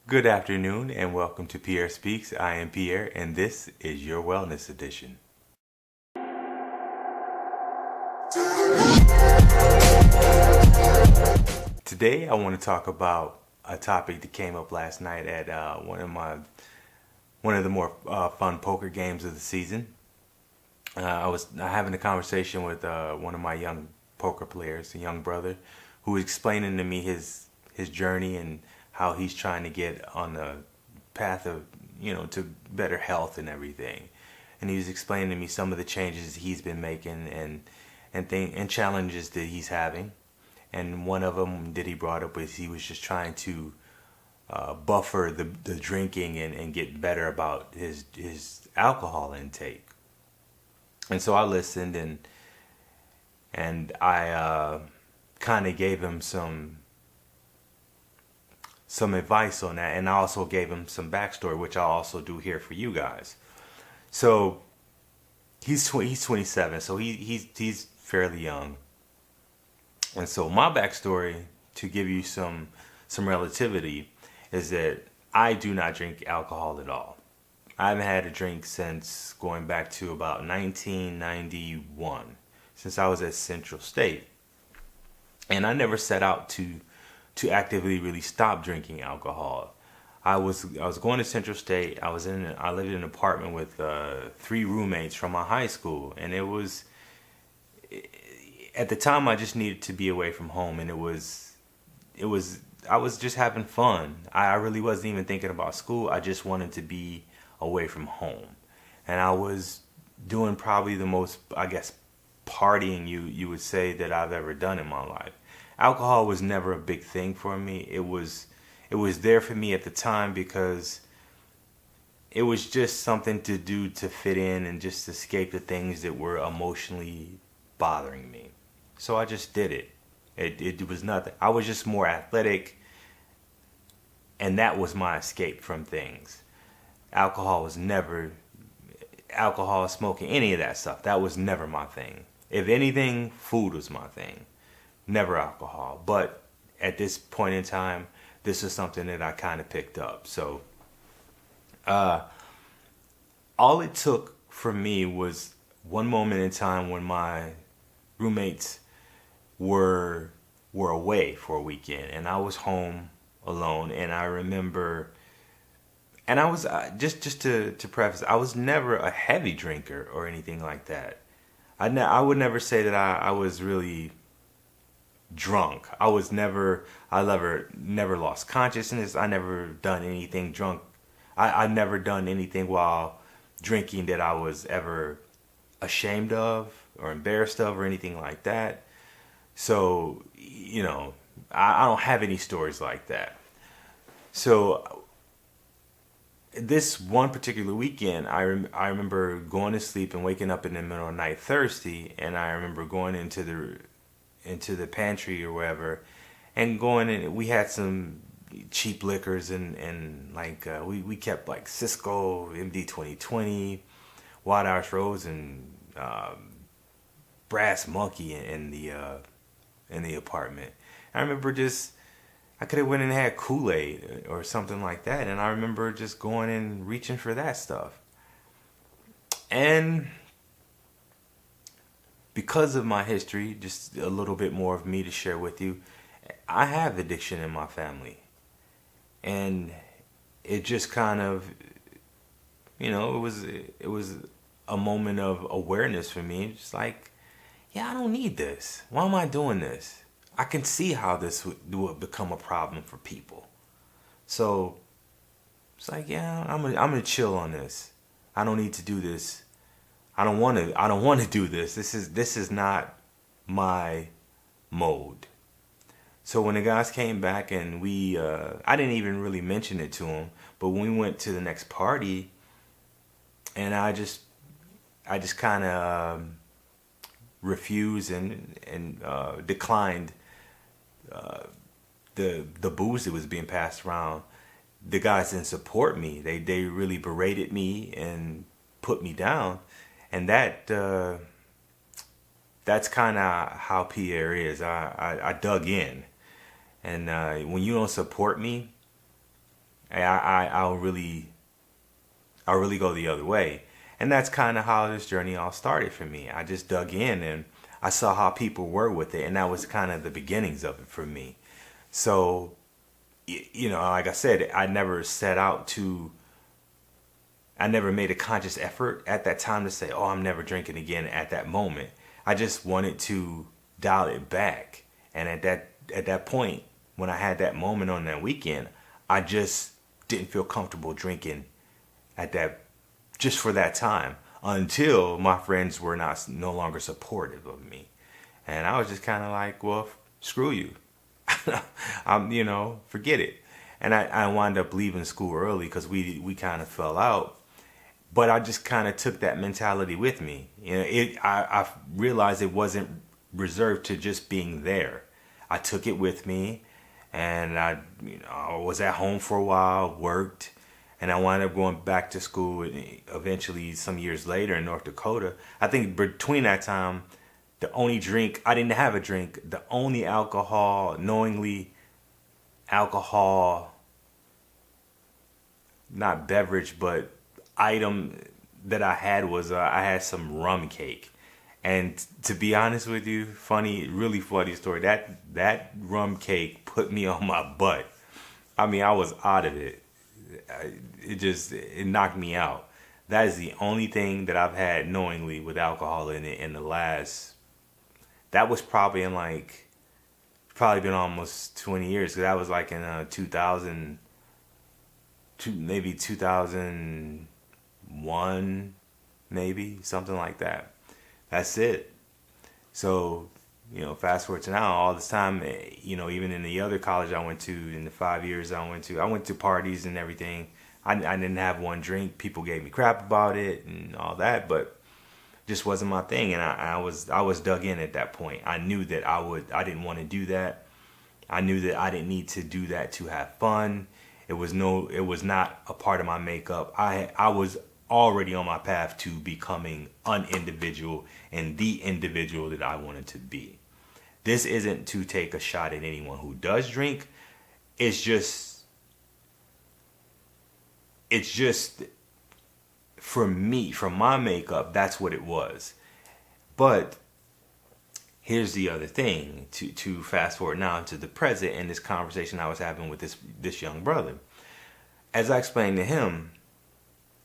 Good afternoon and welcome to Pierre Speaks. I am Pierre and this is your Wellness Edition. Today I want to talk about a topic that came up last night at one of the more fun poker games of the season. I was having a conversation with one of my young poker players, a young brother, who was explaining to me his journey and how he's trying to get on the path of, to better health and everything. And he was explaining to me some of the changes he's been making and challenges that he's having. And one of them that he brought up was he was just trying to buffer the drinking and get better about his alcohol intake. And so I listened and I kind of gave him some advice on that, and I also gave him some backstory, which I'll also do here for you guys. So he's 27, so he's fairly young, and so my backstory, to give you some relativity, is that I do not drink alcohol at all. I haven't had a drink since going back to about 1991, since I was at Central State, and I never set out to actively really stop drinking alcohol. I was going to Central State. I lived in an apartment with 3 roommates from my high school, and it was, at the time, I just needed to be away from home, and I was just having fun. I really wasn't even thinking about school. I just wanted to be away from home, and I was doing probably the most, I guess, partying you would say that I've ever done in my life. Alcohol was never a big thing for me. It was there for me at the time because it was just something to do to fit in and just escape the things that were emotionally bothering me. So I just did it. It was nothing. I was just more athletic, and that was my escape from things. Alcohol, smoking, any of that stuff, that was never my thing. If anything, food was my thing. Never alcohol. But at this point in time, this is something that I kind of picked up. So all it took for me was one moment in time when my roommates were away for a weekend and I was home alone. And I remember, and I was just to preface, I was never a heavy drinker or anything like that. I would never say that I was really drunk. I never lost consciousness. I never done anything drunk. I never done anything while drinking that I was ever ashamed of or embarrassed of or anything like that. So, I don't have any stories like that. So this one particular weekend, I remember going to sleep and waking up in the middle of the night thirsty, and I remember going into the pantry or wherever, and going in. We had some cheap liquors and we kept like Cisco, MD 2020, Wild Irish Rose, and Brass Monkey in the apartment. I remember I could have went and had Kool-Aid or something like that, and I remember just going and reaching for that stuff. And because of my history, just a little bit more of me to share with you, I have addiction in my family. And it just kind of, it was a moment of awareness for me. Just like, yeah, I don't need this. Why am I doing this? I can see how this would become a problem for people. So it's like, yeah, I'm gonna chill on this. I don't need to do this. I don't want to do this. This is not my mode. So when the guys came back and I didn't even really mention it to them, but when we went to the next party, and I just kind of refused and declined the booze that was being passed around. The guys didn't support me. They really berated me and put me down, and that's kind of how Pierre is. I dug in, and when you don't support me, I'll really go the other way. And that's kind of how this journey all started for me. I just dug in and I saw how people were with it, and that was kind of the beginnings of it for me. So, like I said, I never made a conscious effort at that time to say, oh, I'm never drinking again at that moment. I just wanted to dial it back. And at that point, when I had that moment on that weekend, I just didn't feel comfortable drinking at that just for that time until my friends were no longer supportive of me. And I was just kind of like, well, screw you. Forget it. And I wound up leaving school early because we kind of fell out. But I just kind of took that mentality with me. I realized it wasn't reserved to just being there. I took it with me, and I was at home for a while, worked, and I wound up going back to school eventually some years later in North Dakota. I think between that time, I didn't have a drink. The only knowingly alcohol, not beverage, but item that I had was I had some rum cake. And to be honest with you, really funny story. That rum cake put me on my butt. I mean, I was out of it. It knocked me out. That is the only thing that I've had knowingly with alcohol in it in the last. That was probably probably been almost 20 years. Cause that was like in 2000, maybe 2001, maybe something like that. That's it. So, fast forward to now, all this time, even in the other college I went to, in the 5 years I went to parties and everything. I didn't have one drink. People gave me crap about it and all that, but just wasn't my thing. And I was dug in at that point. I knew that I didn't want to do that. I knew that I didn't need to do that to have fun. It was not a part of my makeup. I was already on my path to becoming an individual and the individual that I wanted to be. This isn't to take a shot at anyone who does drink. It's just for me, from my makeup, that's what it was. But here's the other thing, to fast forward now to the present and this conversation I was having with this young brother. As I explained to him,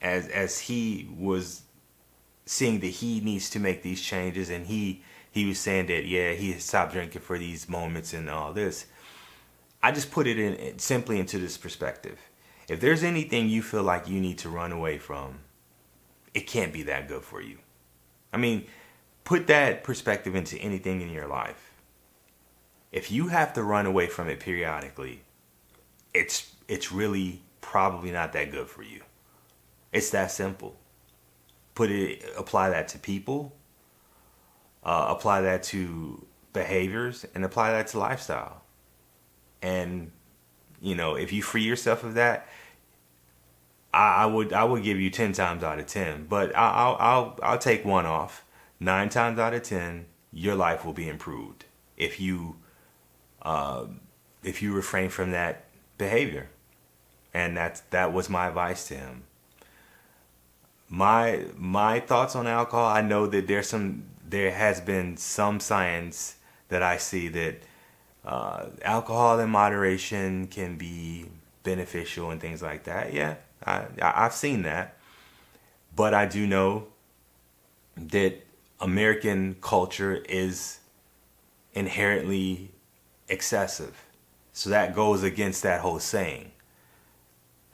as he was seeing that he needs to make these changes, and he was saying that he had stopped drinking for these moments and all this, I just put it in simply into this perspective. If there's anything you feel like you need to run away from, it can't be that good for you. I mean, put that perspective into anything in your life. If you have to run away from it periodically, it's really probably not that good for you. It's that simple. Apply that to people, apply that to behaviors, and apply that to lifestyle. And if you free yourself of that, I would give you 10 times out of 10. But I'll take one off. 9 times out of 10, your life will be improved if you refrain from that behavior. And that was my advice to him. My thoughts on alcohol, I know that there has been some science that I see that alcohol in moderation can be beneficial and things like that. Yeah, I've seen that. But I do know that American culture is inherently excessive. So that goes against that whole saying.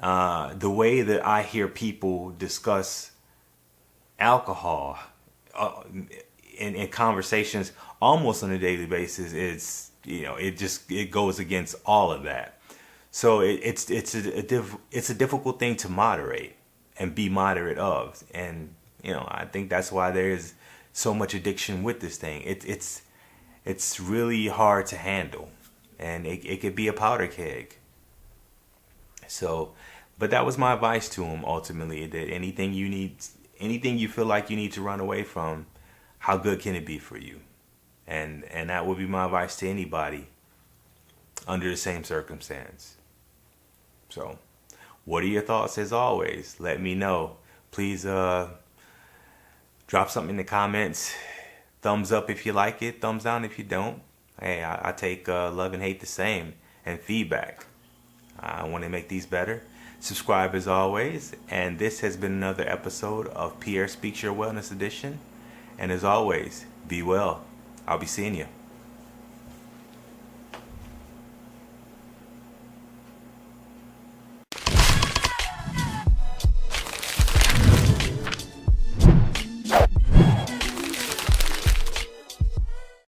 The way that I hear people discuss alcohol in conversations almost on a daily basis, it goes against all of that. So it's a difficult thing to moderate and be moderate of, and I think that's why there is so much addiction with this thing. It's really hard to handle, and it could be a powder keg. So, but that was my advice to him ultimately, that anything you feel like you need to run away from, how good can it be for you? And that would be my advice to anybody under the same circumstance. So, What are your thoughts? As always, let me know. Please drop something in the comments. Thumbs up if you like it, thumbs down if you don't. Hey, I take love and hate the same, and feedback. I want to make these better. Subscribe as always. And this has been another episode of Pierre Speaks Your Wellness Edition. And as always, be well. I'll be seeing you.